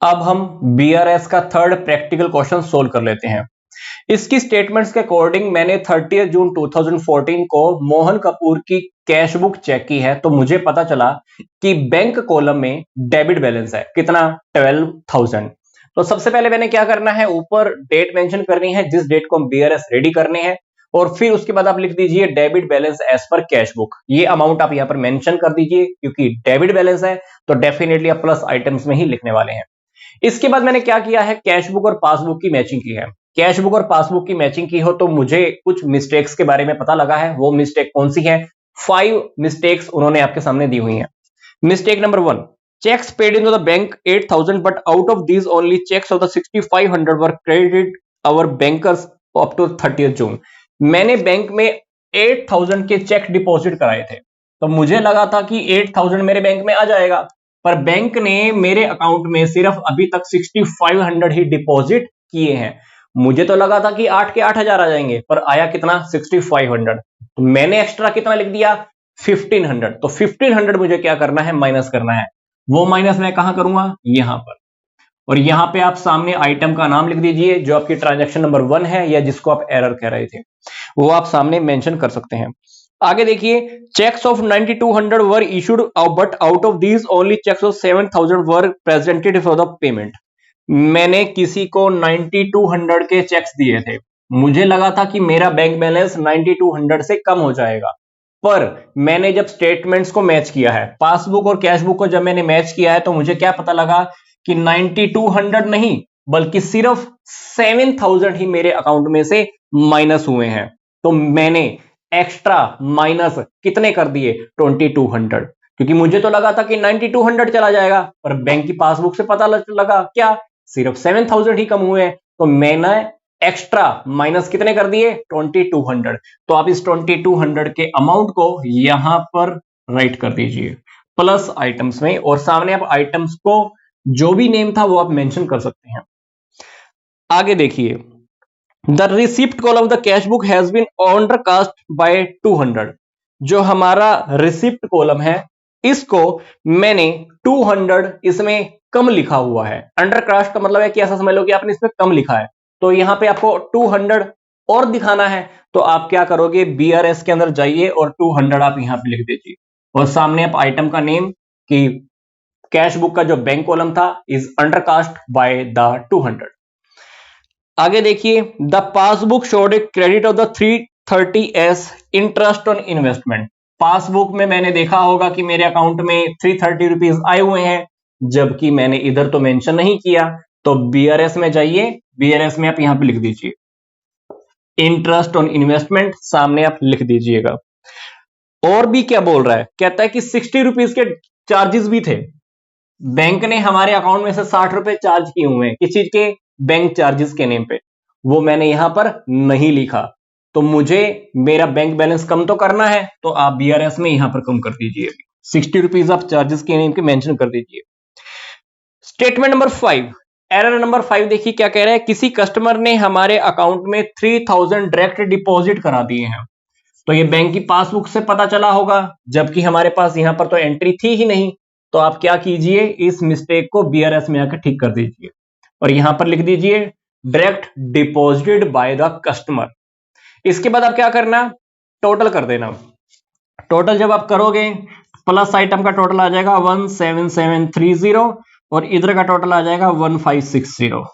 अब हम बीआरएस का थर्ड प्रैक्टिकल क्वेश्चन सोल्व कर लेते हैं। इसकी स्टेटमेंट्स के अकॉर्डिंग मैंने 30 जून 2014 को मोहन कपूर की कैश बुक चेक की है, तो मुझे पता चला कि बैंक कॉलम में डेबिट बैलेंस है कितना 12,000। तो सबसे पहले मैंने क्या करना है, ऊपर डेट मेंशन करनी है जिस डेट को हम बीआरएस रेडी करने हैं, और फिर उसके बाद आप लिख दीजिए debit balance as per cash book. ये अमाउंट आप यहां पर मेंशन कर दीजिए, क्योंकि डेबिट बैलेंस है तो डेफिनेटली आप प्लस आइटम्स में ही लिखने वाले हैं। इसके बाद मैंने क्या किया है, कैश बुक और पासबुक की मैचिंग की है। कैश बुक और पासबुक की मैचिंग की हो तो मुझे कुछ मिस्टेक्स के बारे में पता लगा है। वो मिस्टेक कौन सी है? 5 मिस्टेक्स उन्होंने आपके सामने दी हुई हैं। Mistake number 1, checks paid into the bank 8,000 but out of these only checks of the 6,500 were credited our bankers up to 30th June। मैंने बैंक में 8,000 के चेक डिपॉजिट कराए थे, तो मुझे लगा था कि 8,000 मेरे बैंक में आ जाएगा, पर बैंक ने मेरे अकाउंट में सिर्फ अभी तक 6,500 ही डिपॉजिट किए हैं। मुझे तो लगा था कि 8 के 8,000 आ जाएंगे, पर आया कितना 6,500। तो मैंने एक्स्ट्रा कितना लिख दिया 1,500। तो 1,500 मुझे क्या करना है, माइनस करना है। वो माइनस मैं कहां करूंगा, यहां पर। और यहां पे आप सामने आइटम का नाम लिख दीजिए जो आपकी ट्रांजैक्शन नंबर 1 है, या जिसको आप एरर कह रहे थे वो आप सामने मेंशन कर सकते हैं। आगे देखिए, cheques of 9,200 were issued but out of these only cheques of 7,000 were presented for the payment. मैंने किसी को 9,200 के चेक्स दिए थे, मुझे लगा था कि मेरा बैंक बैलेंस 9,200 से कम हो जाएगा, पर मैंने जब स्टेटमेंट्स को मैच किया है, पासबुक और कैश बुक को जब मैंने मैच किया है, तो मुझे क्या पता लगा कि 9,200 नहीं बल्कि सिर्फ 7,000 ही मेरे अकाउंट में से माइनस हुए हैं। तो मैंने एक्स्ट्रा माइनस कितने कर दिए 2,200, क्योंकि मुझे तो लगा था कि 9,200 चला जाएगा, पर बैंक की पासबुक से पता लगा क्या सिर्फ 7,000 ही कम हुए हैं। तो मैंने एक्स्ट्रा माइनस कितने कर दिए 2,200। तो आप इस 2,200 के अमाउंट को यहां पर राइट कर दीजिए प्लस आइटम्स में, और सामने आप आइटम्स को जो भी नेम था वो आप मेंशन कर सकते हैं। आगे देखिए, the receipt column of the cash book has been undercast by 200। जो हमारा रिसिप्ट कॉलम है इसको मैंने 200 इसमें कम लिखा हुआ है। अंडरकास्ट का मतलब है कि ऐसा समझ लो कि आपने इसमें कम लिखा है, तो यहां पे आपको 200 और दिखाना है, तो आप क्या करोगे, बीआरएस के अंदर जाइए और 200 आप यहां पे लिख दीजिए, और सामने आप आइटम का नेम कि कैश बुक का जो बैंक कॉलम था इज अंडरकास्ट बाय द 200। आगे देखिए, the passbook showed a credit of the 330 S interest on investment. Passbook में मैंने देखा होगा कि मेरे अकाउंट में 330 रुपीज आए हुए हैं, जबकि मैंने इधर तो मेंशन नहीं किया। तो बीआरएस में जाइए, बीआरएस में आप यहां पे लिख दीजिए इंटरेस्ट ऑन इन्वेस्टमेंट, सामने आप लिख दीजिएगा। और भी क्या बोल रहा है, कहता है कि 60 रुपीज के चार्जेस भी थे। बैंक ने हमारे अकाउंट में से 60 रुपए चार्ज किए हुए हैं, किस चीज के, बैंक चार्जेस के नेम पे। वो मैंने यहां पर नहीं लिखा, तो मुझे मेरा बैंक बैलेंस कम तो करना है, तो आप बीआरएस में यहां पर कम कर दीजिए 60 रुपीज आप चार्जेस के नेम के मेंशन कर दीजिए। स्टेटमेंट नंबर 5, एरर नंबर 5 देखिए क्या कह रहा है, किसी कस्टमर ने हमारे अकाउंट में 3,000 डायरेक्ट डिपॉजिट करा दिए हैं। तो ये बैंक की पासबुक से पता चला होगा, जबकि हमारे पास यहां पर तो एंट्री थी ही नहीं। तो आप क्या कीजिए, इस मिस्टेक को बीआरएस में आकर ठीक कर दीजिए, और यहां पर लिख दीजिए direct deposited by the customer. इसके बाद आप क्या करना, टोटल कर देना। टोटल जब आप करोगे, प्लस आइटम का टोटल आ जाएगा 17730, और इधर का टोटल आ जाएगा 1560।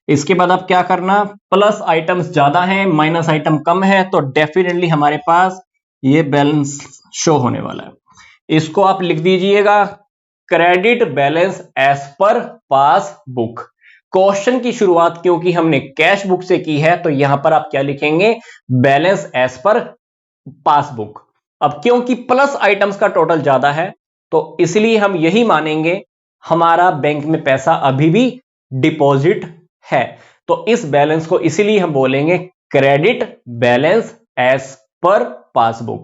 इसके बाद आप क्या करना, प्लस आइटम्स ज्यादा हैं माइनस आइटम कम है, तो डेफिनेटली हमारे पास ये बैलेंस शो होने वाला है। इसको आप लिख दीजिएगा credit balance as per passbook. Question की शुरुआत क्योंकि हमने कैश बुक से की है, तो यहां पर आप क्या लिखेंगे, बैलेंस एज पर पासबुक। अब क्योंकि प्लस आइटम्स का टोटल ज्यादा है, तो इसलिए हम यही मानेंगे हमारा बैंक में पैसा अभी भी डिपॉजिट है। तो इस बैलेंस को इसीलिए हम बोलेंगे credit balance as per passbook.